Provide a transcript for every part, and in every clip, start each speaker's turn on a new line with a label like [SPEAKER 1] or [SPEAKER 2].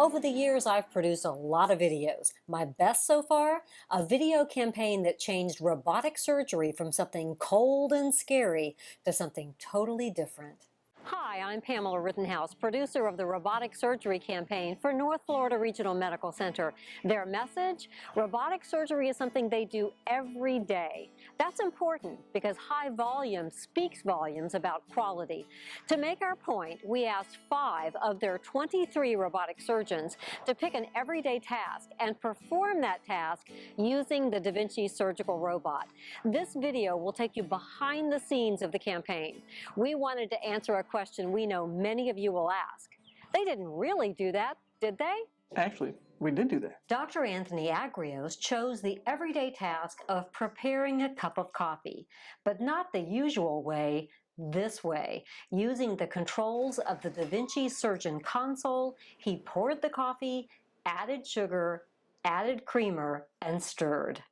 [SPEAKER 1] Over the years, I've produced a lot of videos. My best so far, a video campaign that changed robotic surgery from something cold and scary to something totally different. Hi, I'm Pamela Rittenhouse, producer of the robotic surgery campaign for North Florida Regional Medical Center. Their message? Robotic surgery is something they do every day. That's important because high volume speaks volumes about quality. To make our point, we asked 5 of their 23 robotic surgeons to pick an everyday task and perform that task using the Da Vinci surgical robot. This video will take you behind the scenes of the campaign. We wanted to answer a question we know many of you will ask. They didn't really do that, did they?
[SPEAKER 2] Actually, we did do that.
[SPEAKER 1] Dr. Anthony Agrios chose the everyday task of preparing a cup of coffee, but not the usual way, this way. Using the controls of the Da Vinci surgeon console, he poured the coffee, added sugar, added creamer, and stirred.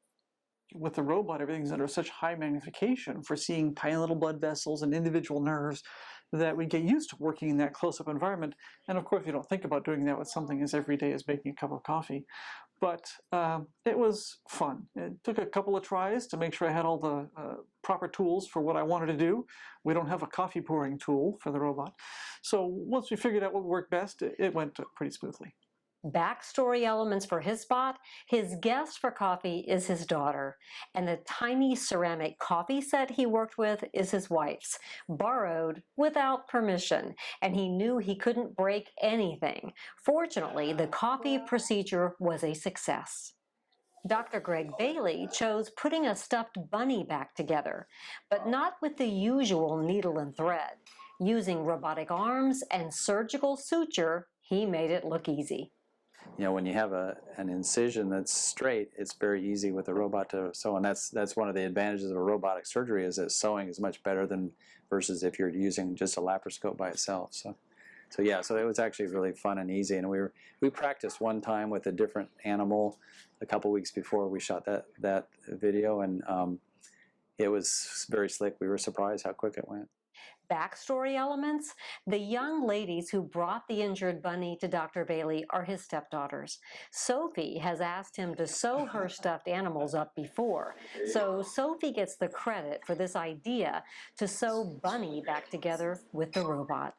[SPEAKER 2] With the robot, everything's under such high magnification for seeing tiny little blood vessels and individual nerves that we get used to working in that close-up environment. And of course, you don't think about doing that with something as everyday as making a cup of coffee. But it was fun. It took a couple of tries to make sure I had all the proper tools for what I wanted to do. We don't have a coffee pouring tool for the robot. So once we figured out what worked best, it went pretty smoothly.
[SPEAKER 1] Backstory elements for his spot, his guest for coffee is his daughter, and the tiny ceramic coffee set he worked with is his wife's, borrowed without permission, and he knew he couldn't break anything. Fortunately, the coffee procedure was a success. Dr. Greg Bailey chose putting a stuffed bunny back together, but not with the usual needle and thread. Using robotic arms and surgical suture, he made it look easy.
[SPEAKER 3] You know, when you have an incision that's straight, it's very easy with a robot to sew, and that's one of the advantages of a robotic surgery, is that sewing is much better than versus if you're using just a laparoscope by itself. So it was actually really fun and easy, and we practiced one time with a different animal a couple weeks before we shot that video, and it was very slick. We were surprised how quick it went.
[SPEAKER 1] Backstory elements, the young ladies who brought the injured bunny to Dr. Bailey are his stepdaughters. Sophie has asked him to sew her stuffed animals up before, so Sophie gets the credit for this idea to sew Bunny back together with the robot.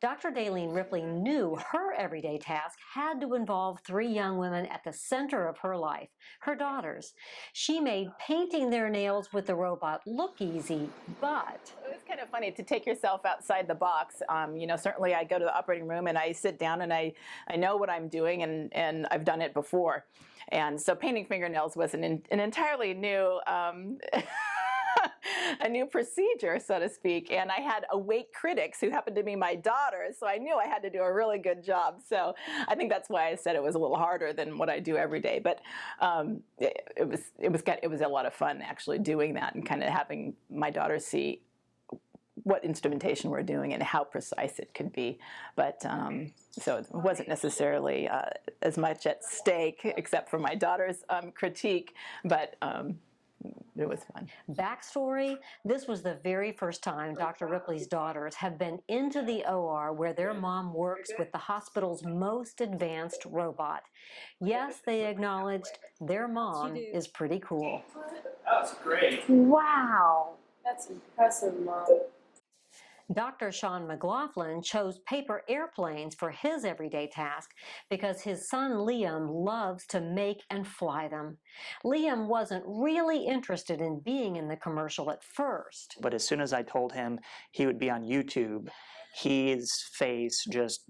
[SPEAKER 1] Dr. Daleen Ripley knew her everyday task had to involve 3 young women at the center of her life, her daughters. She made painting their nails with the robot look easy, but...
[SPEAKER 4] It was kind of funny to take yourself outside the box. You know, certainly I go to the operating room and I sit down and I know what I'm doing, and I've done it before. And so painting fingernails was an entirely new... a new procedure, so to speak, and I had awake critics who happened to be my daughters, so I knew I had to do a really good job. So I think that's why I said it was a little harder than what I do every day. But it was a lot of fun actually doing that and kind of having my daughters see what instrumentation we're doing and how precise it could be. But so it wasn't necessarily as much at stake, except for my daughter's critique, but it was fun.
[SPEAKER 1] Backstory, this was the very first time Dr. Ripley's daughters have been into the OR where their mom works with the hospital's most advanced robot. Yes, they acknowledged their mom is pretty cool.
[SPEAKER 5] That's great.
[SPEAKER 6] Wow. That's impressive, Mom.
[SPEAKER 1] Dr. Sean McLaughlin chose paper airplanes for his everyday task because his son Liam loves to make and fly them. Liam wasn't really interested in being in the commercial at first.
[SPEAKER 7] But as soon as I told him he would be on YouTube, his face just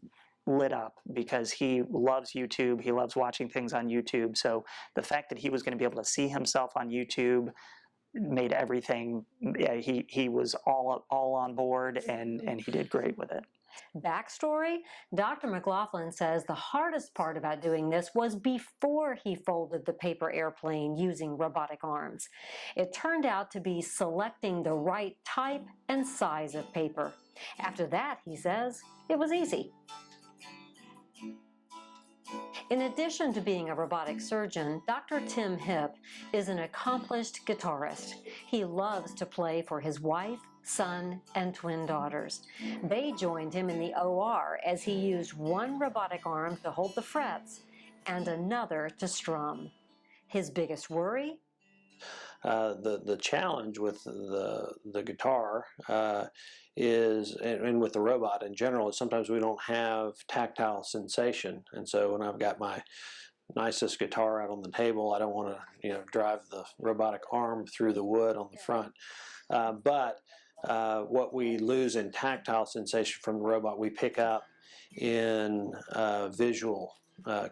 [SPEAKER 7] lit up because he loves YouTube. He loves watching things on YouTube. So the fact that he was going to be able to see himself on YouTube made everything, he was all on board, and he did great with it.
[SPEAKER 1] Backstory, Dr. McLaughlin says the hardest part about doing this was before he folded the paper airplane using robotic arms. It turned out to be selecting the right type and size of paper. After that, he says, it was easy. In addition to being a robotic surgeon, Dr. Tim Hipp is an accomplished guitarist. He loves to play for his wife son, and twin daughters. They joined him in the OR as he used one robotic arm to hold the frets and another to strum. His biggest worry?
[SPEAKER 5] The challenge with the guitar is, and with the robot in general, is sometimes we don't have tactile sensation. And so when I've got my nicest guitar out on the table, I don't want to drive the robotic arm through the wood on the front. But what we lose in tactile sensation from the robot, we pick up in visual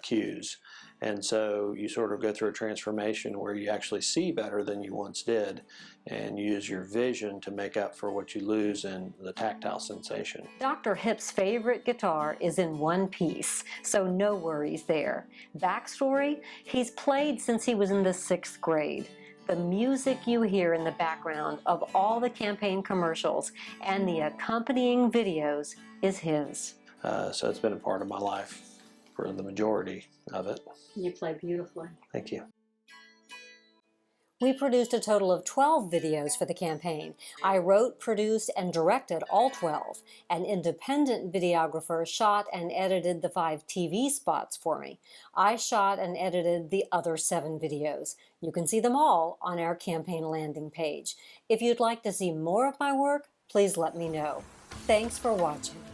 [SPEAKER 5] cues. And so you sort of go through a transformation where you actually see better than you once did and use your vision to make up for what you lose in the tactile sensation.
[SPEAKER 1] Dr. Hip's favorite guitar is in one piece, so no worries there. Backstory? He's played since he was in the 6th grade. The music you hear in the background of all the campaign commercials and the accompanying videos is his.
[SPEAKER 5] So it's been a part of my life for the majority of it.
[SPEAKER 6] You play beautifully.
[SPEAKER 5] Thank you.
[SPEAKER 1] We produced a total of 12 videos for the campaign. I wrote, produced, and directed all 12. An independent videographer shot and edited the 5 TV spots for me. I shot and edited the other 7 videos. You can see them all on our campaign landing page. If you'd like to see more of my work, please let me know. Thanks for watching.